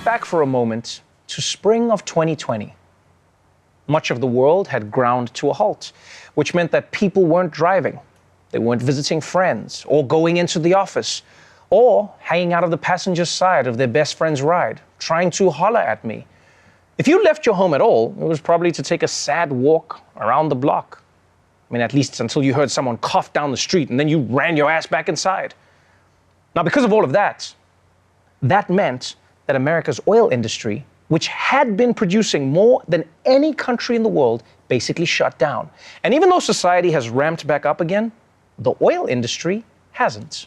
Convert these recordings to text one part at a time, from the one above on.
think back for a moment to spring of 2020. Much of the world had ground to a halt, which meant that people weren't driving. They weren't visiting friends or going into the office or hanging out of the passenger side of their best friend's ride, trying to holler at me. If you left your home at all, it was probably to take a sad walk around the block. I mean, at least until you heard someone cough down the street and then you ran your ass back inside. Now, because of all of that, that meant that America's oil industry, which had been producing more than any country in the world, basically shut down. And even though society has ramped back up again, the oil industry hasn't.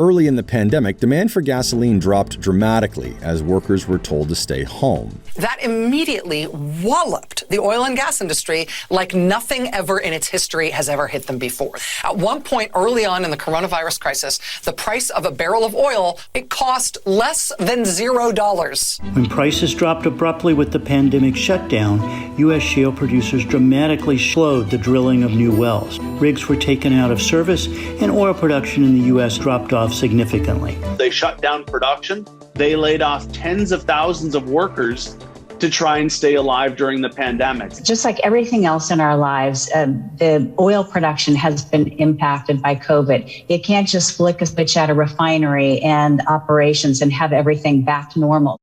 Early in the pandemic, demand for gasoline dropped dramatically as workers were told to stay home. That immediately walloped the oil and gas industry like nothing ever in its history has ever hit them before. At one point early on in the coronavirus crisis, the price of a barrel of oil, it cost less than $0. When prices dropped abruptly with the pandemic shutdown, U.S. shale producers dramatically slowed the drilling of new wells. Rigs were taken out of service, and oil production in the U.S. dropped off significantly. They shut down production. They laid off tens of thousands of workers to try and stay alive during the pandemic. Just like everything else in our lives, the oil production has been impacted by COVID. You can't just flick a switch at a refinery and operations and have everything back to normal.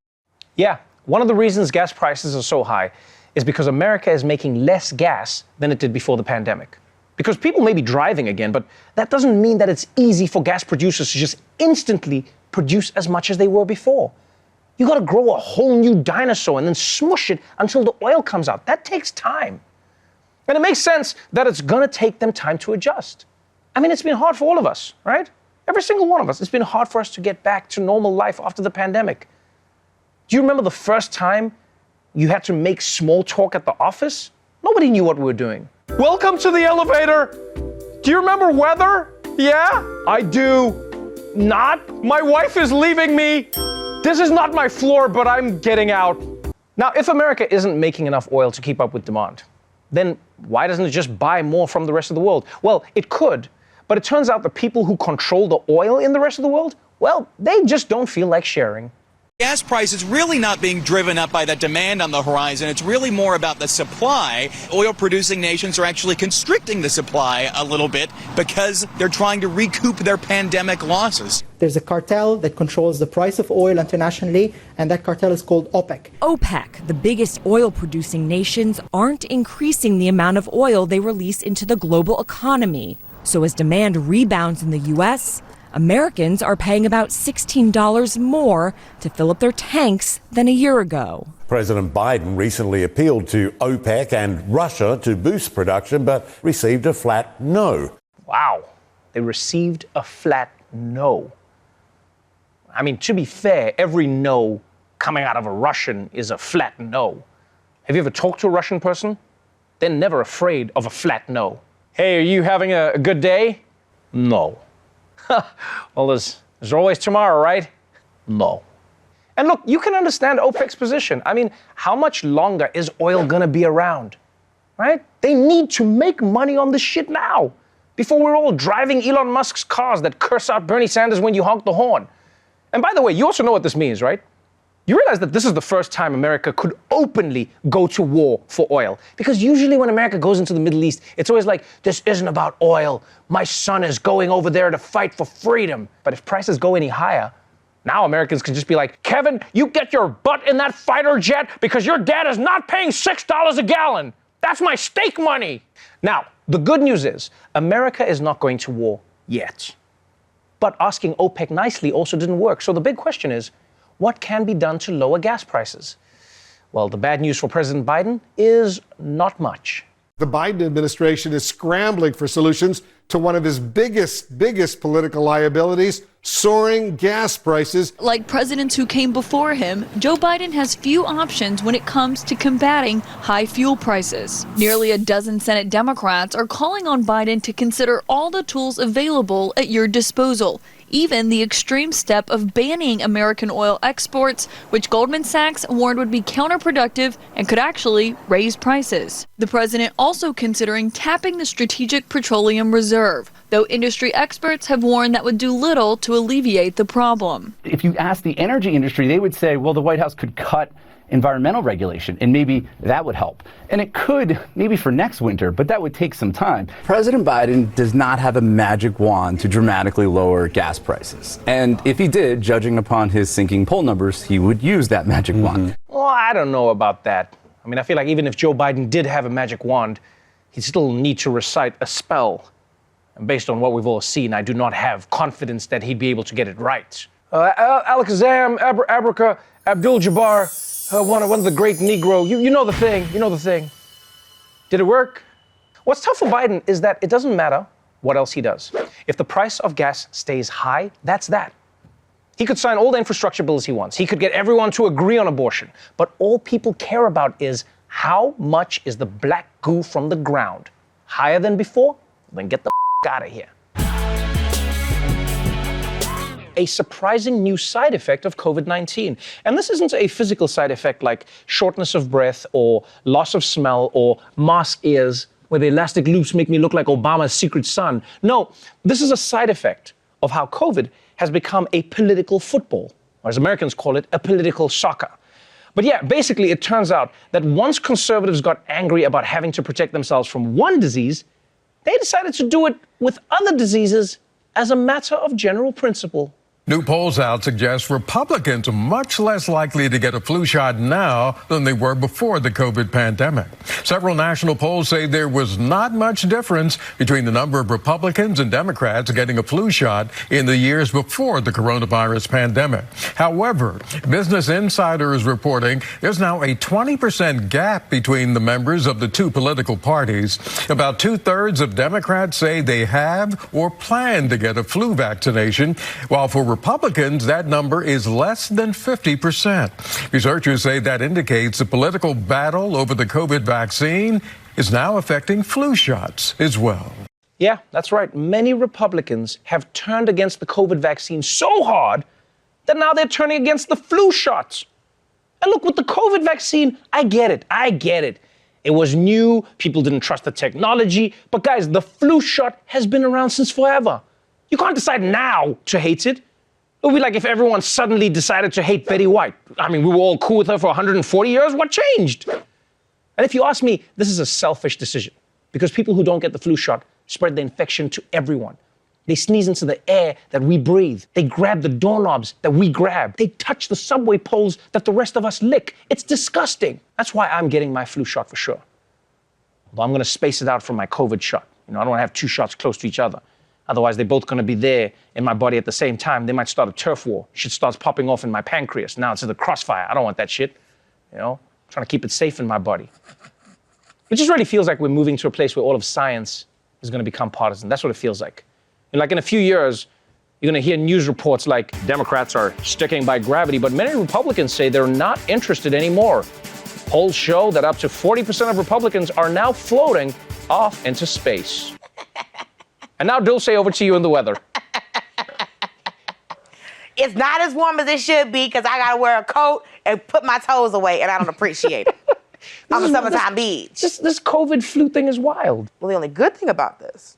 Yeah, one of the reasons gas prices are so high is because America is making less gas than it did before the pandemic. Because people may be driving again, but that doesn't mean that it's easy for gas producers to just instantly produce as much as they were before. You got to grow a whole new dinosaur and then smush it until the oil comes out. That takes time. And it makes sense that it's going to take them time to adjust. I mean, it's been hard for all of us, right? Every single one of us. It's been hard for us to get back to normal life after the pandemic. Do you remember the first time you had to make small talk at the office? Nobody knew what we were doing. Welcome to the elevator. Do you remember weather? Yeah, I do. Not? My wife is leaving me. This is not my floor, but I'm getting out. Now, if America isn't making enough oil to keep up with demand, then why doesn't it just buy more from the rest of the world? Well, it could, but it turns out the people who control the oil in the rest of the world, well, they just don't feel like sharing. Gas price is really not being driven up by the demand on the horizon. It's really more about the supply. Oil-producing nations are actually constricting the supply a little bit because they're trying to recoup their pandemic losses. There's a cartel that controls the price of oil internationally, and that cartel is called OPEC. OPEC, the biggest oil-producing nations, aren't increasing the amount of oil they release into the global economy. So as demand rebounds in the U.S., Americans are paying about $16 more to fill up their tanks than a year ago. President Biden recently appealed to OPEC and Russia to boost production, but received a flat no. Wow, they received a flat no. I mean, to be fair, every no coming out of a Russian is a flat no. Have you ever talked to a Russian person? They're never afraid of a flat no. Hey, are you having a good day? No. Well, there's always tomorrow, right? No. And look, you can understand OPEC's position. I mean, how much longer is oil gonna be around, right? They need to make money on this shit now, before we're all driving Elon Musk's cars that curse out Bernie Sanders when you honk the horn. And by the way, you also know what this means, right? You realize that this is the first time America could openly go to war for oil. Because usually when America goes into the Middle East, it's always like, this isn't about oil. My son is going over there to fight for freedom. But if prices go any higher, now Americans can just be like, Kevin, you get your butt in that fighter jet because your dad is not paying $6 a gallon. That's my steak money. Now, the good news is America is not going to war yet. But asking OPEC nicely also didn't work. So the big question is, what can be done to lower gas prices? Well, the bad news for President Biden is not much. The Biden administration is scrambling for solutions to one of his biggest political liabilities, soaring gas prices. Like presidents who came before him, Joe Biden has few options when it comes to combating high fuel prices. Nearly a dozen Senate Democrats are calling on Biden to consider all the tools available at your disposal, even the extreme step of banning American oil exports, which Goldman Sachs warned would be counterproductive and could actually raise prices. The president also considering tapping the Strategic Petroleum Reserve reserve, though industry experts have warned that would do little to alleviate the problem. If you ask the energy industry, they would say, well, the White House could cut environmental regulation, and maybe that would help. And it could, maybe for next winter, but that would take some time. President Biden does not have a magic wand to dramatically lower gas prices. And if he did, judging upon his sinking poll numbers, he would use that magic wand. Well, I don't know about that. I mean, I feel like even if Joe Biden did have a magic wand, he'd still need to recite a spell. And based on what we've all seen, I do not have confidence that he'd be able to get it right. Alakazam, Abraca, Abdul-Jabbar, one of the great Negro. You know the thing. You know the thing. Did it work? What's tough for Biden is that it doesn't matter what else he does. If the price of gas stays high, that's that. He could sign all the infrastructure bills he wants. He could get everyone to agree on abortion. But all people care about is how much is the black goo from the ground? Higher than before? Then get the out of here. A surprising new side effect of COVID-19. And this isn't a physical side effect like shortness of breath or loss of smell or mask ears where the elastic loops make me look like Obama's secret son. No, this is a side effect of how COVID has become a political football, or as Americans call it, a political soccer. But yeah, basically it turns out that once conservatives got angry about having to protect themselves from one disease, they decided to do it with other diseases as a matter of general principle. New polls out suggest Republicans are much less likely to get a flu shot now than they were before the COVID pandemic. Several national polls say there was not much difference between the number of Republicans and Democrats getting a flu shot in the years before the coronavirus pandemic. However, Business Insider is reporting there's now a 20% gap between the members of the two political parties. About 2/3 of Democrats say they have or plan to get a flu vaccination, while for Republicans, that number is less than 50%. Researchers say that indicates the political battle over the COVID vaccine is now affecting flu shots as well. Yeah, that's right. Many Republicans have turned against the COVID vaccine so hard that now they're turning against the flu shots. And look, with the COVID vaccine, I get it. It was new, people didn't trust the technology, but guys, the flu shot has been around since forever. You can't decide now to hate it. It would be like if everyone suddenly decided to hate Betty White. I mean, we were all cool with her for 140 years. What changed? And if you ask me, this is a selfish decision because people who don't get the flu shot spread the infection to everyone. They sneeze into the air that we breathe. They grab the doorknobs that we grab. They touch the subway poles that the rest of us lick. It's disgusting. That's why I'm getting my flu shot for sure. Although I'm going to space it out from my COVID shot. I don't want to have two shots close to each other. Otherwise, they're both going to be there in my body at the same time. They might start a turf war. Shit starts popping off in my pancreas. Now it's in the crossfire. I don't want that shit. I'm trying to keep it safe in my body. It just really feels like we're moving to a place where all of science is going to become partisan. That's what it feels like. Like in a few years, you're going to hear news reports like Democrats are sticking by gravity, but many Republicans say they're not interested anymore. Polls show that up to 40% of Republicans are now floating off into space. And now, Dulce, over to you in the weather. It's not as warm as it should be because I got to wear a coat and put my toes away, and I don't appreciate it. I'm a summertime beach. This COVID flu thing is wild. Well, the only good thing about this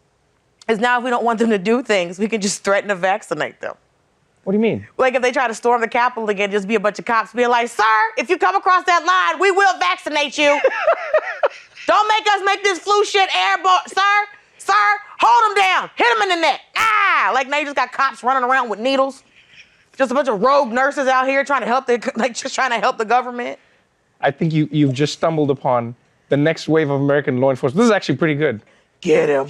is now if we don't want them to do things, we can just threaten to vaccinate them. What do you mean? Like if they try to storm the Capitol again, just be a bunch of cops being like, sir, if you come across that line, we will vaccinate you. Don't make us make this flu shit airborne, sir, hold him down, hit him in the neck. Like now you just got cops running around with needles. Just a bunch of rogue nurses out here trying to help the government. I think you've just stumbled upon the next wave of American law enforcement. This is actually pretty good. Get him.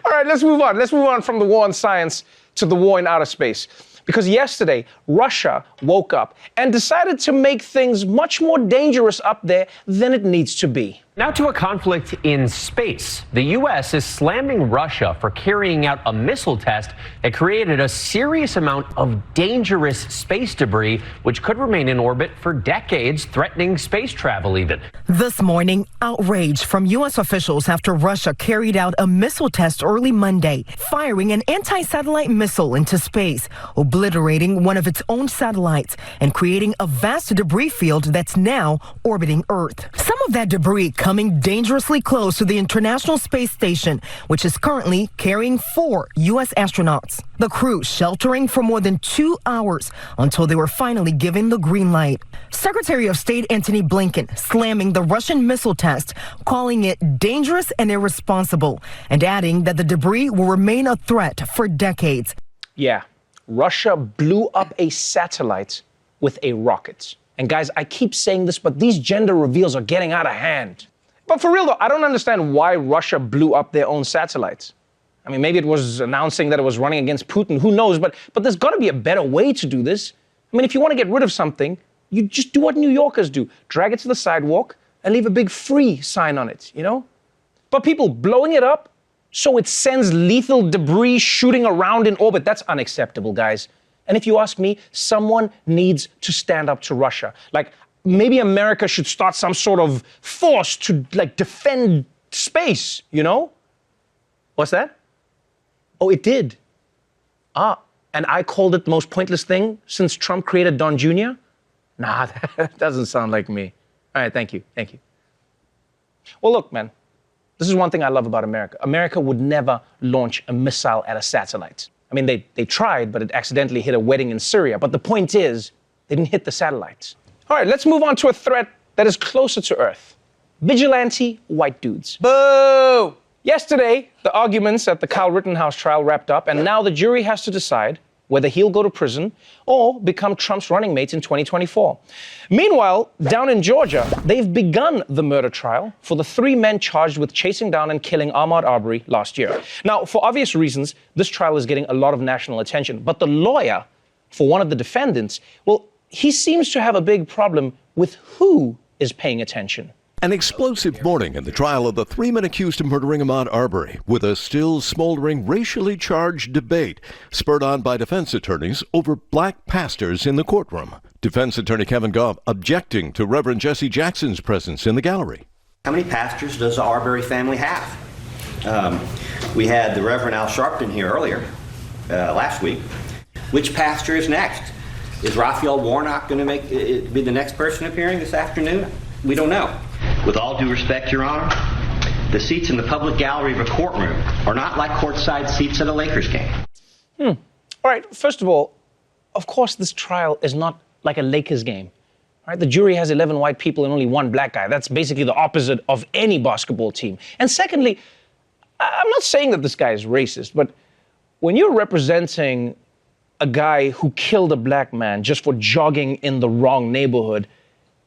All right, let's move on. Let's move on from the war on science to the war in outer space. Because yesterday, Russia woke up and decided to make things much more dangerous up there than it needs to be. Now to a conflict in space. The U.S. is slamming Russia for carrying out a missile test that created a serious amount of dangerous space debris, which could remain in orbit for decades, threatening space travel even. This morning, outrage from U.S. officials after Russia carried out a missile test early Monday, firing an anti-satellite missile into space, obliterating one of its own satellites and creating a vast debris field that's now orbiting Earth. Some of that debris coming dangerously close to the International Space Station, which is currently carrying 4 U.S. astronauts. The crew sheltering for more than 2 hours until they were finally given the green light. Secretary of State Antony Blinken slamming the Russian missile test, calling it dangerous and irresponsible, and adding that the debris will remain a threat for decades. Yeah, Russia blew up a satellite with a rocket. And guys, I keep saying this, but these gender reveals are getting out of hand. But for real though, I don't understand why Russia blew up their own satellites. I mean, maybe it was announcing that it was running against Putin, who knows, but there's gotta be a better way to do this. I mean, if you wanna get rid of something, you just do what New Yorkers do. Drag it to the sidewalk and leave a big free sign on it, you know? But people blowing it up so it sends lethal debris shooting around in orbit, that's unacceptable, guys. And if you ask me, someone needs to stand up to Russia. Like, maybe America should start some sort of force to, like, defend space, you know? What's that? Oh, it did. And I called it the most pointless thing since Trump created Don Jr.? Nah, that doesn't sound like me. All right, thank you. Well, look, man, this is one thing I love about America. America would never launch a missile at a satellite. I mean, they tried, but it accidentally hit a wedding in Syria. But the point is, they didn't hit the satellites. All right, let's move on to a threat that is closer to Earth. Vigilante white dudes. Boo! Yesterday, the arguments at the Kyle Rittenhouse trial wrapped up, and now the jury has to decide whether he'll go to prison or become Trump's running mate in 2024. Meanwhile, down in Georgia, they've begun the murder trial for the 3 men charged with chasing down and killing AHMAUD Arbery last year. Now, for obvious reasons, this trial is getting a lot of national attention, but the lawyer for one of the defendants, well, he seems to have a big problem with who is paying attention. An explosive morning in the trial of the 3 men accused of murdering AHMAUD Arbery, with a still smoldering racially charged debate spurred on by defense attorneys over black pastors in the courtroom. Defense attorney Kevin Gobb objecting to Reverend Jesse Jackson's presence in the gallery. How many pastors does the Arbery family have? We had the Reverend Al Sharpton here earlier, last week. Which pastor is next? Is Raphael Warnock going to be the next person appearing this afternoon? We don't know. With all due respect, Your Honor, the seats in the public gallery of a courtroom are not like courtside seats at a Lakers game. All right, first of all, of course this trial is not like a Lakers game. All right, the jury has 11 white people and only 1 black guy. That's basically the opposite of any basketball team. And secondly, I'm not saying that this guy is racist, but when you're representing a guy who killed a black man just for jogging in the wrong neighborhood,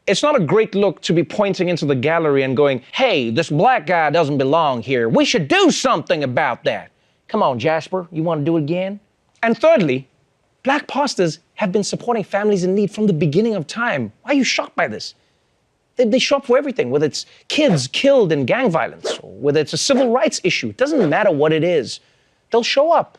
it's not a great look to be pointing into the gallery and going, hey, this black guy doesn't belong here. We should do something about that. Come on, Jasper, you want to do it again? And thirdly, black pastors have been supporting families in need from the beginning of time. Why are you shocked by this? They show up for everything, whether it's kids killed in gang violence, or whether it's a civil rights issue. It doesn't matter what it is. They'll show up.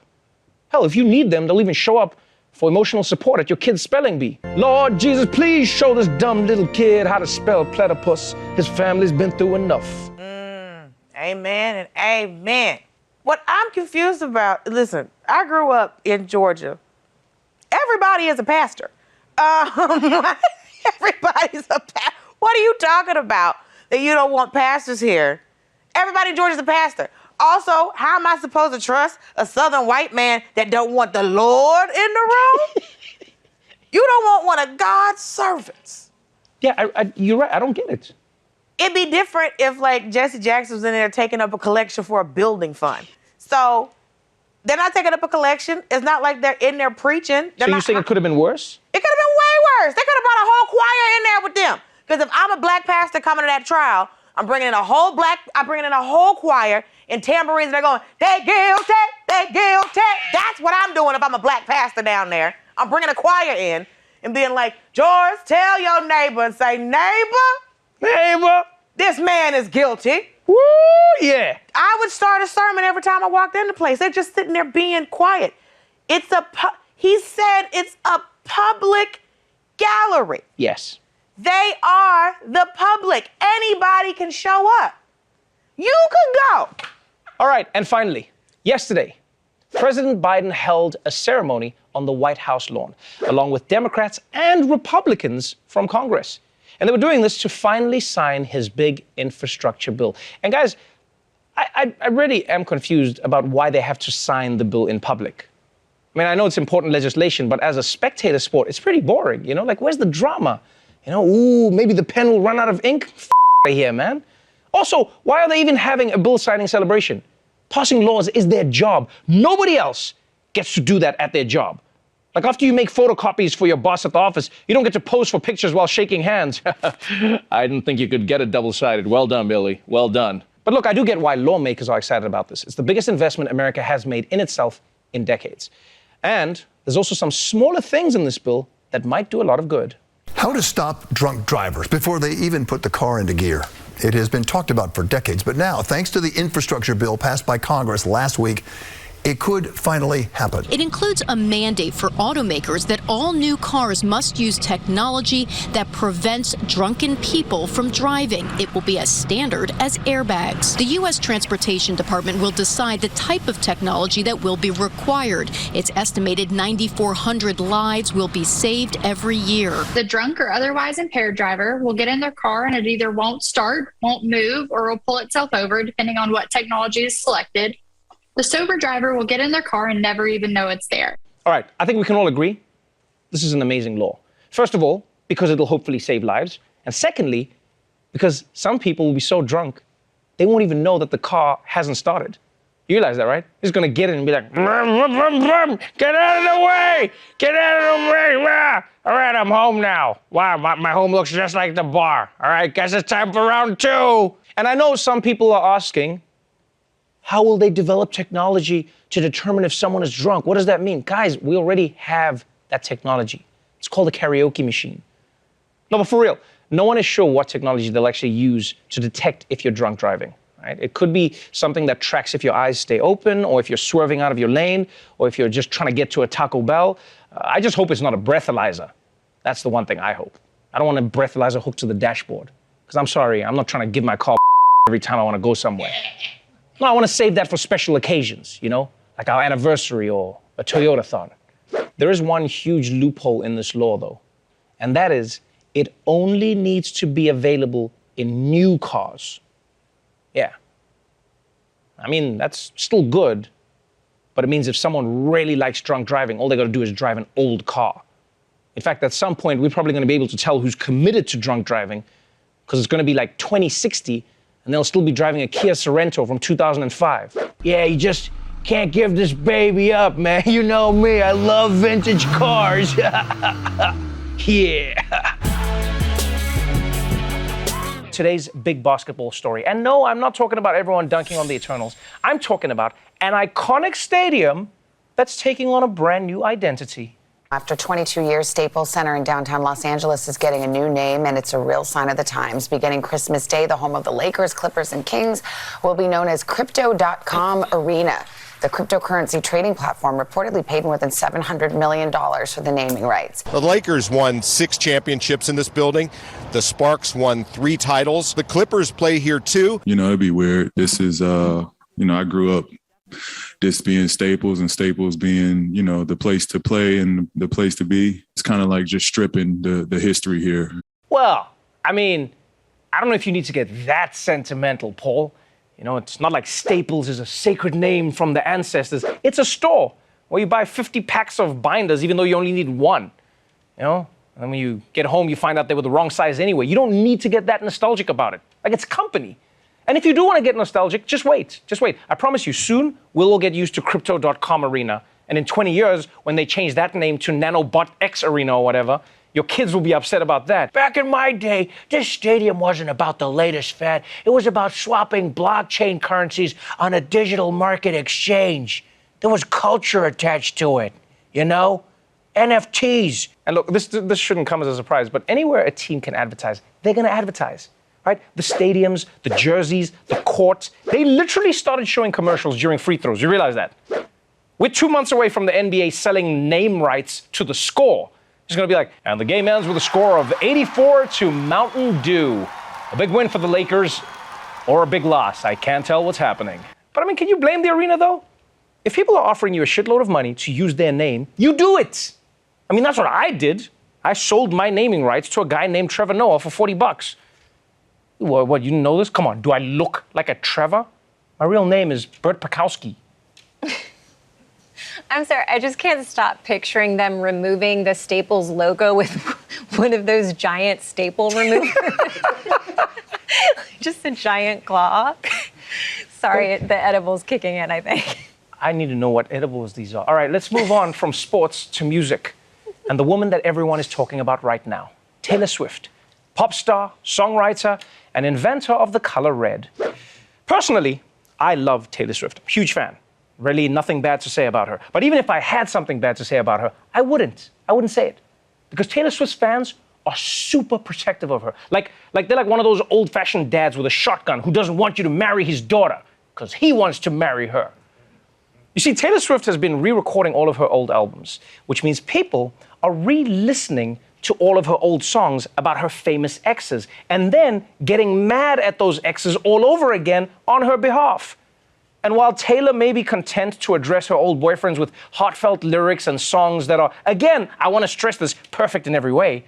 Hell, if you need them, they'll even show up for emotional support at your kid's spelling bee. Lord Jesus, please show this dumb little kid how to spell platypus. His family's been through enough. Amen and amen. What I'm confused about, listen, I grew up in Georgia. Everybody is a pastor. Everybody's a pastor. What are you talking about that you don't want pastors here? Everybody in Georgia's a pastor. Also, how am I supposed to trust a southern white man that don't want the Lord in the room? You don't want one of God's servants. Yeah, you're right. I don't get it. It'd be different if, like, Jesse Jackson was in there taking up a collection for a building fund. So they're not taking up a collection. It's not like they're in there preaching. So you think it could have been worse? It could have been way worse. They could have brought a whole choir in there with them. Because if I'm a black pastor coming to that trial, I'm bringing in a whole choir and tambourines, and they're going, they guilty, they guilty. That's what I'm doing if I'm a black pastor down there. I'm bringing a choir in and being like, George, tell your neighbor and say, neighbor, this man is guilty. Woo, yeah. I would start a sermon every time I walked in the place. They're just sitting there being quiet. He said it's a public gallery. Yes. They are the public. Anybody can show up. You can go. All right, and finally, yesterday, President Biden held a ceremony on the White House lawn, along with Democrats and Republicans from Congress. And they were doing this to finally sign his big infrastructure bill. And guys, I really am confused about why they have to sign the bill in public. I mean, I know it's important legislation, but as a spectator sport, it's pretty boring, you know? Like, where's the drama? You know, ooh, maybe the pen will run out of ink? Right here, man. Also, why are they even having a bill signing celebration? Passing laws is their job. Nobody else gets to do that at their job. Like after you make photocopies for your boss at the office, you don't get to pose for pictures while shaking hands. I didn't think you could get it double-sided. Well done, Billy. Well done. But look, I do get why lawmakers are excited about this. It's the biggest investment America has made in itself in decades. And there's also some smaller things in this bill that might do a lot of good. How to stop drunk drivers before they even put the car into gear. It has been talked about for decades, but now, thanks to the infrastructure bill passed by Congress last week, it could finally happen. It includes a mandate for automakers that all new cars must use technology that prevents drunken people from driving. It will be as standard as airbags. The U.S. Transportation Department will decide the type of technology that will be required. It's estimated 9,400 lives will be saved every year. The drunk or otherwise impaired driver will get in their car and it either won't start, won't move, or will pull itself over, depending on what technology is selected. The sober driver will get in their car and never even know it's there. All right, I think we can all agree this is an amazing law. First of all, because it'll hopefully save lives. And secondly, because some people will be so drunk, they won't even know that the car hasn't started. You realize that, right? He's gonna get in and be like, vroom, vroom, vroom, get out of the way! Get out of the way! Ah. All right, I'm home now. Wow, my home looks just like the bar. All right, guess it's time for round 2. And I know some people are asking, how will they develop technology to determine if someone is drunk? What does that mean? Guys, we already have that technology. It's called a karaoke machine. No, but for real, no one is sure what technology they'll actually use to detect if you're drunk driving. Right? It could be something that tracks if your eyes stay open, or if you're swerving out of your lane, or if you're just trying to get to a Taco Bell. I just hope it's not a breathalyzer. That's the one thing I hope. I don't want a breathalyzer hooked to the dashboard. Because I'm sorry, I'm not trying to give my car every time I want to go somewhere. No, I want to save that for special occasions, you know, like our anniversary or a Toyota-thon. There is one huge loophole in this law, though, and that is it only needs to be available in new cars. Yeah. I mean, that's still good, but it means if someone really likes drunk driving, all they got to do is drive an old car. In fact, at some point, we're probably going to be able to tell who's committed to drunk driving, because it's going to be like 2060, and they'll still be driving a Kia Sorento from 2005. Yeah, you just can't give this baby up, man. You know me, I love vintage cars. Yeah. Today's big basketball story. And no, I'm not talking about everyone dunking on the Eternals. I'm talking about an iconic stadium that's taking on a brand new identity. After 22 years, Staples Center in downtown Los Angeles is getting a new name, and it's a real sign of the times. Beginning Christmas Day, the home of the Lakers, Clippers, and Kings will be known as Crypto.com Arena. The cryptocurrency trading platform reportedly paid more than $700 million for the naming rights. The Lakers won 6 championships in this building. The Sparks won 3 titles. The Clippers play here too. You know, it'd be weird. This is, I grew up this being Staples and Staples being, the place to play and the place to be. It's kind of like just stripping the history here. Well, I mean, I don't know if you need to get that sentimental, Paul. You know, it's not like Staples is a sacred name from the ancestors. It's a store where you buy 50 packs of binders, even though you only need 1. You know, and when you get home, you find out they were the wrong size anyway. You don't need to get that nostalgic about it. Like, it's company. And if you do want to get nostalgic, just wait. Just wait. I promise you, soon, we'll all get used to Crypto.com Arena. And in 20 years, when they change that name to Nanobot X Arena or whatever, your kids will be upset about that. Back in my day, this stadium wasn't about the latest fad. It was about swapping blockchain currencies on a digital market exchange. There was culture attached to it, you know? NFTs. And look, this shouldn't come as a surprise, but anywhere a team can advertise, they're going to advertise. Right? The stadiums, the jerseys, the courts, they literally started showing commercials during free throws. You realize that? We're 2 months away from the NBA selling name rights to the score. It's going to be like, and the game ends with a score of 84 to Mountain Dew. A big win for the Lakers, or a big loss. I can't tell what's happening. But I mean, can you blame the arena, though? If people are offering you a shitload of money to use their name, you do it. I mean, that's what I did. I sold my naming rights to a guy named Trevor Noah for $40. What, you didn't know this? Come on, do I look like a Trevor? My real name is Bert Pakowski. I'm sorry, I just can't stop picturing them removing the Staples logo with one of those giant staple removers. Just a giant claw. Sorry, the edible's kicking in, I think. I need to know what edibles these are. All right, let's move on from sports to music. And the woman that everyone is talking about right now, Taylor Swift. Pop star, songwriter, and inventor of the color red. Personally, I love Taylor Swift. Huge fan. Really nothing bad to say about her. But even if I had something bad to say about her, I wouldn't say it. Because Taylor Swift's fans are super protective of her. Like they're like one of those old-fashioned dads with a shotgun who doesn't want you to marry his daughter because he wants to marry her. You see, Taylor Swift has been re-recording all of her old albums, which means people are re-listening to all of her old songs about her famous exes and then getting mad at those exes all over again on her behalf. And while Taylor may be content to address her old boyfriends with heartfelt lyrics and songs that are, again, I want to stress this, perfect in every way,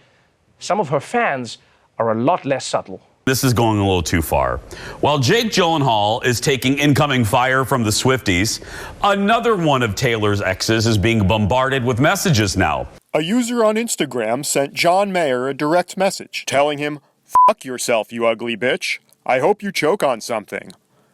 some of her fans are a lot less subtle. This is going a little too far. While Jake Gyllenhaal is taking incoming fire from the Swifties, another one of Taylor's exes is being bombarded with messages now. A user on Instagram sent John Mayer a direct message telling him, "Fuck yourself, you ugly bitch. I hope you choke on something."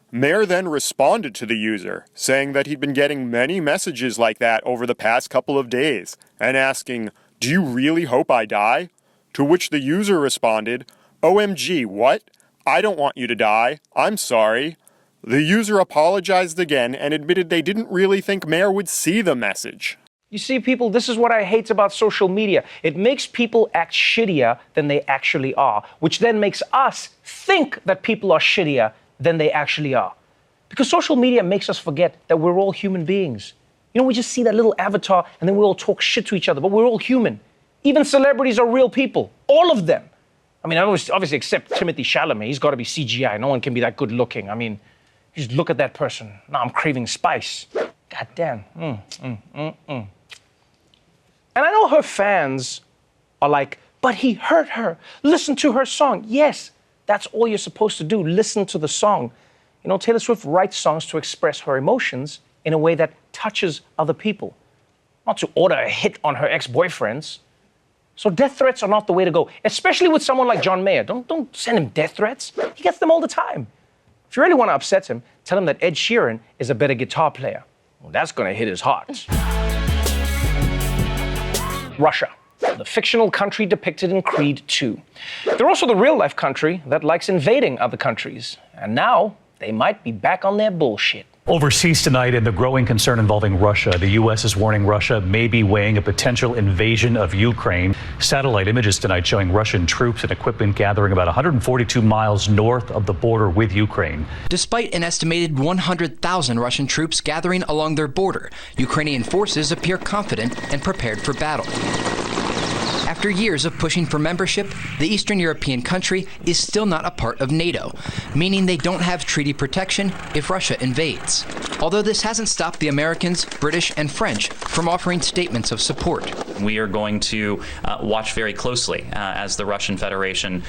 Mayer then responded to the user, saying that he'd been getting many messages like that over the past couple of days, and asking, "Do you really hope I die?" To which the user responded, "OMG, what? I don't want you to die. I'm sorry." The user apologized again and admitted they didn't really think Mayer would see the message. You see, people, this is what I hate about social media. It makes people act shittier than they actually are, which then makes us think that people are shittier than they actually are. Because social media makes us forget that we're all human beings. You know, we just see that little avatar and then we all talk shit to each other, but we're all human. Even celebrities are real people, all of them. I mean, obviously except Timothy Chalamet, he's got to be CGI. No one can be that good looking. I mean, just look at that person. Now I'm craving spice. God damn. And I know her fans are like, but he hurt her. Listen to her song. Yes, that's all you're supposed to do. Listen to the song. You know, Taylor Swift writes songs to express her emotions in a way that touches other people, not to order a hit on her ex-boyfriends. So death threats are not the way to go, especially with someone like John Mayer. Don't send him death threats. He gets them all the time. If you really want to upset him, tell him that Ed Sheeran is a better guitar player. Well, that's going to hit his heart. Russia, the fictional country depicted in Creed 2. They're also the real-life country that likes invading other countries. And now, they might be back on their bullshit. Overseas tonight, in the growing concern involving Russia, the U.S. is warning Russia may be weighing a potential invasion of Ukraine. Satellite images tonight showing Russian troops and equipment gathering about 142 miles north of the border with Ukraine. Despite an estimated 100,000 Russian troops gathering along their border, Ukrainian forces appear confident and prepared for battle. After years of pushing for membership, the Eastern European country is still not a part of NATO, meaning they don't have treaty protection if Russia invades. Although this hasn't stopped the Americans, British, and French from offering statements of support. We are going to watch very closely as the Russian Federation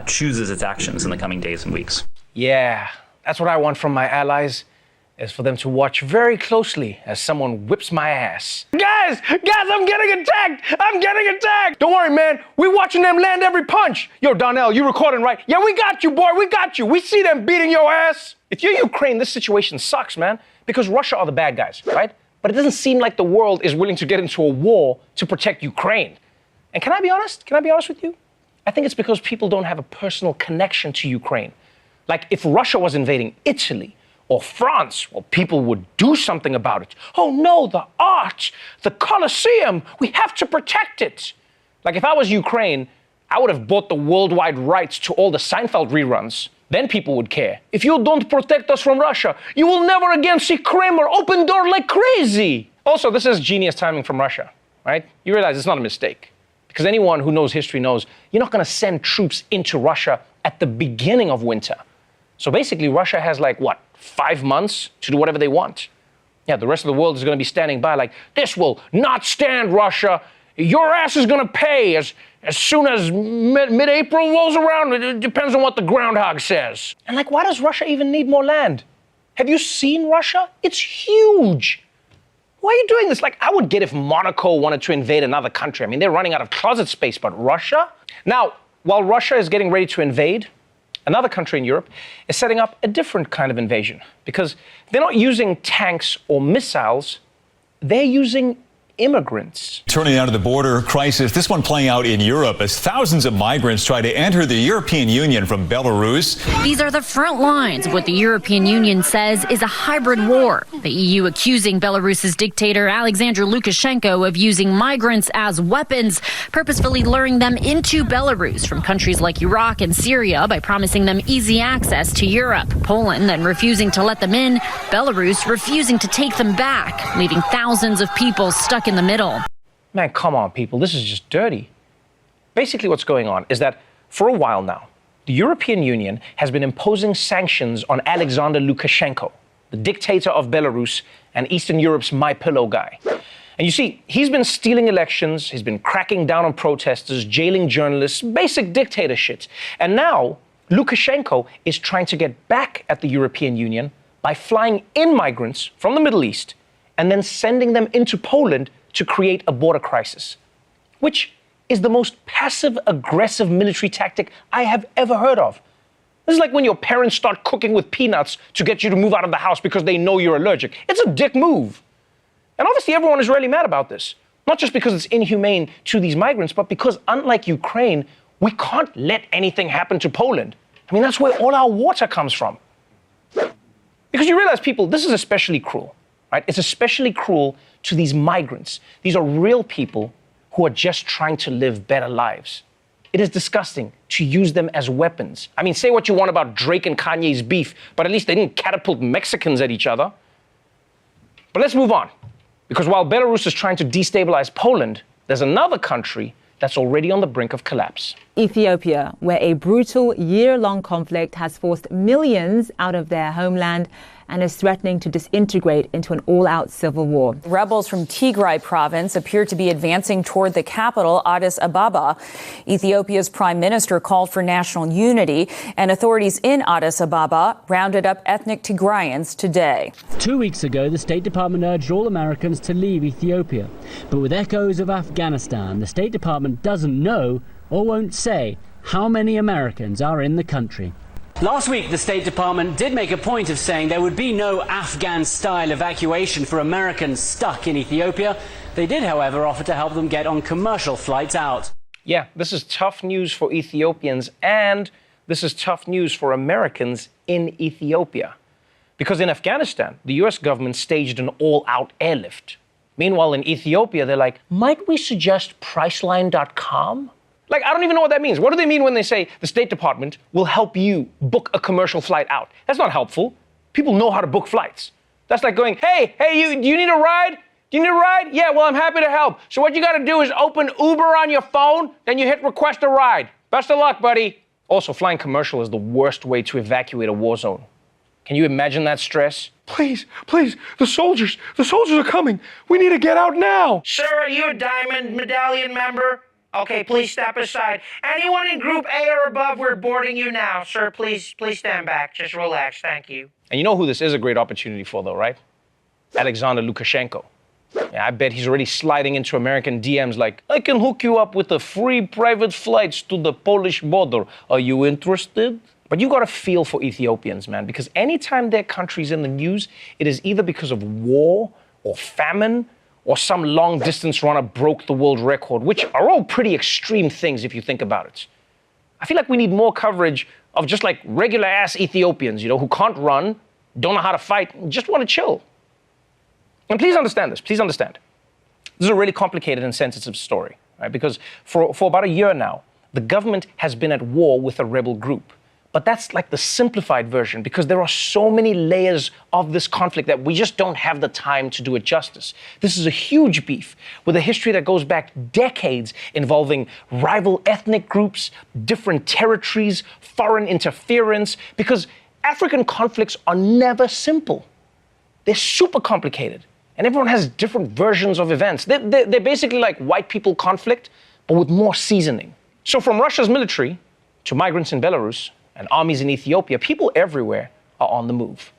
chooses its actions in the coming days and weeks. Yeah, that's what I want from my allies, is for them to watch very closely as someone whips my ass. Guys, I'm getting attacked! Don't worry, man, we watching them land every punch. Yo, Donnell, you recording, right? Yeah, we got you, boy, we got you. We see them beating your ass. If you're Ukraine, this situation sucks, man, because Russia are the bad guys, right? But it doesn't seem like the world is willing to get into a war to protect Ukraine. And can I be honest? Can I be honest with you? I think it's because people don't have a personal connection to Ukraine. Like, if Russia was invading Italy, or France, well, people would do something about it. Oh no, the art, the Colosseum, we have to protect it. Like if I was Ukraine, I would have bought the worldwide rights to all the Seinfeld reruns. Then people would care. If you don't protect us from Russia, you will never again see Kramer open door like crazy. Also, this is genius timing from Russia, right? You realize it's not a mistake. Because anyone who knows history knows you're not gonna send troops into Russia at the beginning of winter. So basically, Russia has 5 months to do whatever they want. Yeah, the rest of the world is going to be standing by like, this will not stand, Russia. Your ass is gonna pay as soon as mid-April rolls around. It depends on what the groundhog says. And like, why does Russia even need more land? Have you seen Russia? It's huge. Why are you doing this? Like, I would get if Monaco wanted to invade another country. I mean, they're running out of closet space, but Russia? Now, while Russia is getting ready to invade, another country in Europe is setting up a different kind of invasion because they're not using tanks or missiles, they're using immigrants. Turning now to the border crisis, this one playing out in Europe as thousands of migrants try to enter the European Union from Belarus. These are the front lines of what the European Union says is a hybrid war. The EU accusing Belarus's dictator Alexander Lukashenko of using migrants as weapons, purposefully luring them into Belarus from countries like Iraq and Syria by promising them easy access to Europe. Poland then refusing to let them in, Belarus refusing to take them back, leaving thousands of people stuck in the middle. Man, come on, people. This is just dirty. Basically, what's going on is that for a while now, the European Union has been imposing sanctions on Alexander Lukashenko, the dictator of Belarus and Eastern Europe's My Pillow guy. And you see, he's been stealing elections, he's been cracking down on protesters, jailing journalists, basic dictator shit. And now, Lukashenko is trying to get back at the European Union by flying in migrants from the Middle East and then sending them into Poland to create a border crisis, which is the most passive-aggressive military tactic I have ever heard of. This is like when your parents start cooking with peanuts to get you to move out of the house because they know you're allergic. It's a dick move. And obviously everyone is really mad about this, not just because it's inhumane to these migrants, but because unlike Ukraine, we can't let anything happen to Poland. I mean, that's where all our water comes from. Because you realize, people, this is especially cruel. Right? It's especially cruel to these migrants. These are real people who are just trying to live better lives. It is disgusting to use them as weapons. I mean, say what you want about Drake and Kanye's beef, but at least they didn't catapult Mexicans at each other. But let's move on. Because while Belarus is trying to destabilize Poland, there's another country that's already on the brink of collapse. Ethiopia, where a brutal year-long conflict has forced millions out of their homeland and is threatening to disintegrate into an all-out civil war. Rebels from Tigray province appear to be advancing toward the capital, Addis Ababa. Ethiopia's prime minister called for national unity, and authorities in Addis Ababa rounded up ethnic Tigrayans today. 2 weeks ago, the State Department urged all Americans to leave Ethiopia. But with echoes of Afghanistan, the State Department doesn't know or won't say how many Americans are in the country. Last week, the State Department did make a point of saying there would be no Afghan-style evacuation for Americans stuck in Ethiopia. They did, however, offer to help them get on commercial flights out. Yeah, this is tough news for Ethiopians, and this is tough news for Americans in Ethiopia. Because in Afghanistan, the US government staged an all-out airlift. Meanwhile, in Ethiopia, they're like, might we suggest Priceline.com? Like, I don't even know what that means. What do they mean when they say the State Department will help you book a commercial flight out? That's not helpful. People know how to book flights. That's like going, hey, do you need a ride? Do you need a ride? Yeah, well, I'm happy to help. So what you got to do is open Uber on your phone, then you hit request a ride. Best of luck, buddy. Also, flying commercial is the worst way to evacuate a war zone. Can you imagine that stress? Please, the soldiers are coming. We need to get out now. Sir, are you a Diamond Medallion member? Okay, please step aside. Anyone in Group A or above, we're boarding you now. Sir, please stand back. Just relax, thank you. And you know who this is a great opportunity for, though, right? Alexander Lukashenko. Yeah, I bet he's already sliding into American DMs like, I can hook you up with a free private flights to the Polish border. Are you interested? But you got to feel for Ethiopians, man, because anytime their country's in the news, it is either because of war or famine or some long-distance runner broke the world record, which are all pretty extreme things if you think about it. I feel like we need more coverage of just like regular-ass Ethiopians, who can't run, don't know how to fight, and just want to chill. And please understand this, please understand. This is a really complicated and sensitive story, right? Because for about a year now, the government has been at war with a rebel group. But that's like the simplified version because there are so many layers of this conflict that we just don't have the time to do it justice. This is a huge beef with a history that goes back decades involving rival ethnic groups, different territories, foreign interference, because African conflicts are never simple. They're super complicated. And everyone has different versions of events. They're basically like white people conflict, but with more seasoning. So from Russia's military to migrants in Belarus and armies in Ethiopia, people everywhere are on the move.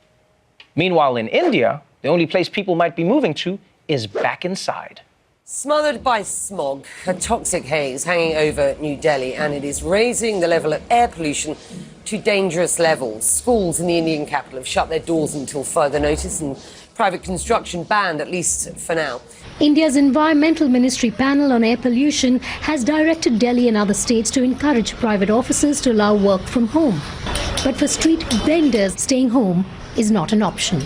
Meanwhile, in India, the only place people might be moving to is back inside. Smothered by smog, a toxic haze hanging over New Delhi, and it is raising the level of air pollution to dangerous levels. Schools in the Indian capital have shut their doors until further notice, and private construction banned, at least for now. India's Environmental Ministry panel on air pollution has directed Delhi and other states to encourage private offices to allow work from home. But for street vendors, staying home is not an option.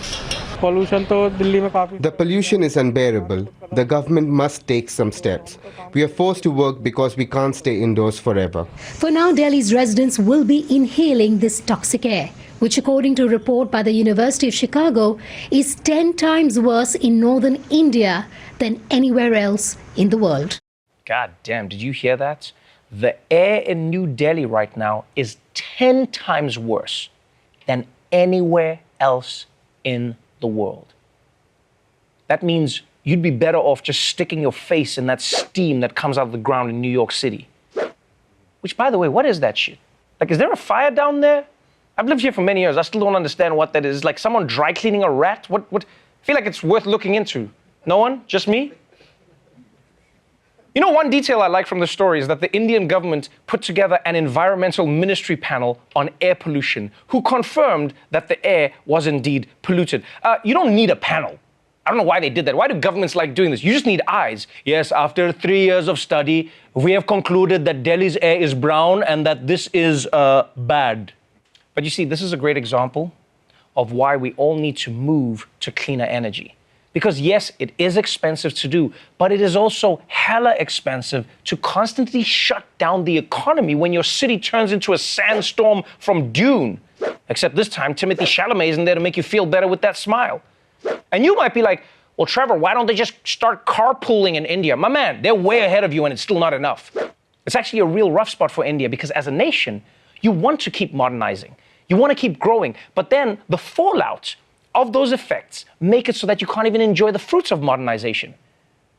The pollution is unbearable. The government must take some steps. We are forced to work because we can't stay indoors forever. For now, Delhi's residents will be inhaling this toxic air, which according to a report by the University of Chicago, is 10 times worse in northern India than anywhere else in the world. God damn, did you hear that? The air in New Delhi right now is 10 times worse than anywhere else in the world. That means you'd be better off just sticking your face in that steam that comes out of the ground in New York City. Which, by the way, what is that shit? Like, is there a fire down there? I've lived here for many years. I still don't understand what that is. Like someone dry cleaning a rat? What? I feel like it's worth looking into. No one? Just me? You know, one detail I like from the story is that the Indian government put together an environmental ministry panel on air pollution who confirmed that the air was indeed polluted. You don't need a panel. I don't know why they did that. Why do governments like doing this? You just need eyes. Yes, after 3 years of study, we have concluded that Delhi's air is brown and that this is bad. But you see, this is a great example of why we all need to move to cleaner energy. Because yes, it is expensive to do, but it is also hella expensive to constantly shut down the economy when your city turns into a sandstorm from Dune. Except this time, Timothée Chalamet isn't there to make you feel better with that smile. And you might be like, well, Trevor, why don't they just start carpooling in India? My man, they're way ahead of you and it's still not enough. It's actually a real rough spot for India because as a nation, you want to keep modernizing. You want to keep growing, but then the fallout of those effects make it so that you can't even enjoy the fruits of modernization.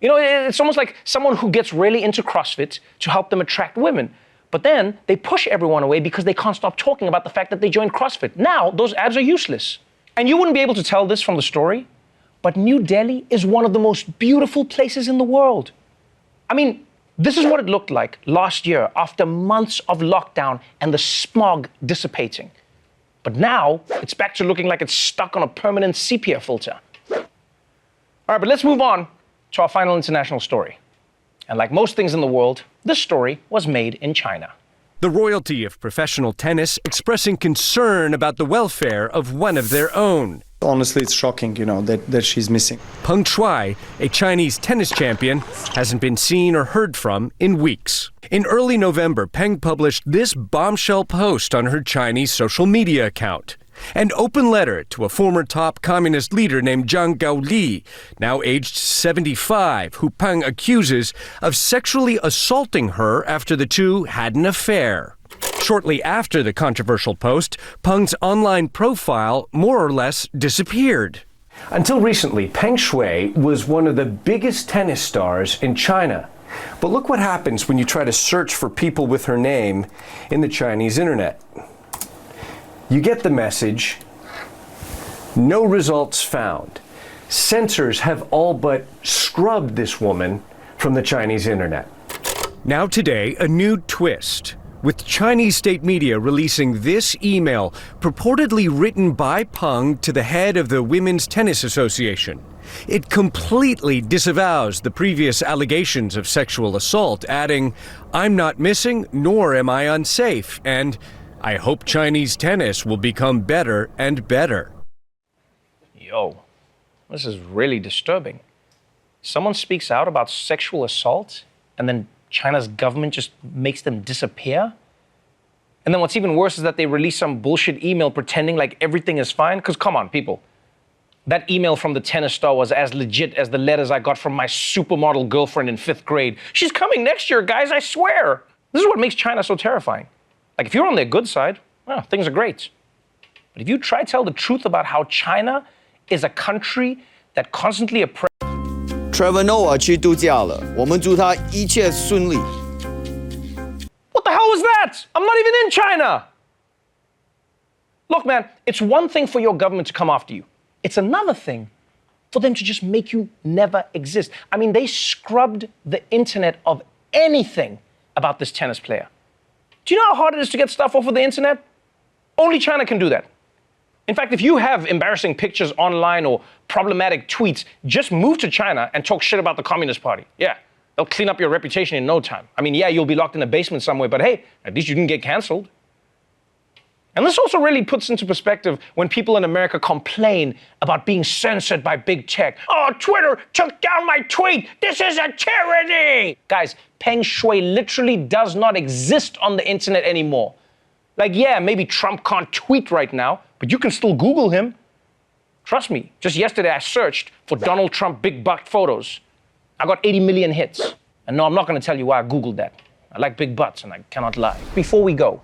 You know, it's almost like someone who gets really into CrossFit to help them attract women, but then they push everyone away because they can't stop talking about the fact that they joined CrossFit. Now, those abs are useless. And you wouldn't be able to tell this from the story, but New Delhi is one of the most beautiful places in the world. I mean, this is what it looked like last year after months of lockdown and the smog dissipating. But now, it's back to looking like it's stuck on a permanent sepia filter. All right, but let's move on to our final international story. And like most things in the world, this story was made in China. The royalty of professional tennis expressing concern about the welfare of one of their own. Honestly, it's shocking, that she's missing. Peng Shuai, a Chinese tennis champion, hasn't been seen or heard from in weeks. In early November, Peng published this bombshell post on her Chinese social media account. An open letter to a former top communist leader named Zhang Gaoli, now aged 75, who Peng accuses of sexually assaulting her after the two had an affair. Shortly after the controversial post, Peng's online profile more or less disappeared. Until recently, Peng Shuai was one of the biggest tennis stars in China. But look what happens when you try to search for people with her name in the Chinese internet. You get the message, no results found. Censors have all but scrubbed this woman from the Chinese internet. Now today, a new twist, with Chinese state media releasing this email purportedly written by Peng to the head of the Women's Tennis Association. It completely disavows the previous allegations of sexual assault, adding, "I'm not missing, nor am I unsafe," and "I hope Chinese tennis will become better and better." Yo, this is really disturbing. Someone speaks out about sexual assault, and then China's government just makes them disappear? And then what's even worse is that they release some bullshit email pretending like everything is fine. Because come on, people. That email from the tennis star was as legit as the letters I got from my supermodel girlfriend in 5th grade. She's coming next year, guys, I swear. This is what makes China so terrifying. Like, if you're on their good side, well, things are great. But if you try to tell the truth about how China is a country that constantly oppress. Trevor Noah 去度假了，我们祝他一切顺利。 What the hell was that? I'm not even in China. Look, man, it's one thing for your government to come after you. It's another thing for them to just make you never exist. I mean, they scrubbed the internet of anything about this tennis player. Do you know how hard it is to get stuff off of the internet? Only China can do that. In fact, if you have embarrassing pictures online or problematic tweets, just move to China and talk shit about the Communist Party. Yeah, they'll clean up your reputation in no time. I mean, yeah, you'll be locked in a basement somewhere, but hey, at least you didn't get canceled. And this also really puts into perspective when people in America complain about being censored by big tech. Oh, Twitter took down my tweet. This is a tyranny. Guys, Peng Shui literally does not exist on the internet anymore. Like, yeah, maybe Trump can't tweet right now, but you can still Google him. Trust me, just yesterday I searched for Donald Trump big butt photos. I got 80 million hits. And no, I'm not going to tell you why I Googled that. I like big butts and I cannot lie. Before we go,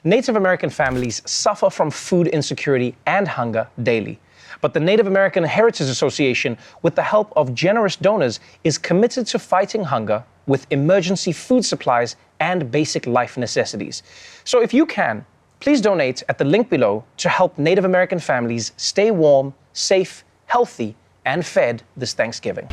Native American families suffer from food insecurity and hunger daily. But the Native American Heritage Association, with the help of generous donors, is committed to fighting hunger with emergency food supplies and basic life necessities. So if you can, please donate at the link below to help Native American families stay warm, safe, healthy, and fed this Thanksgiving.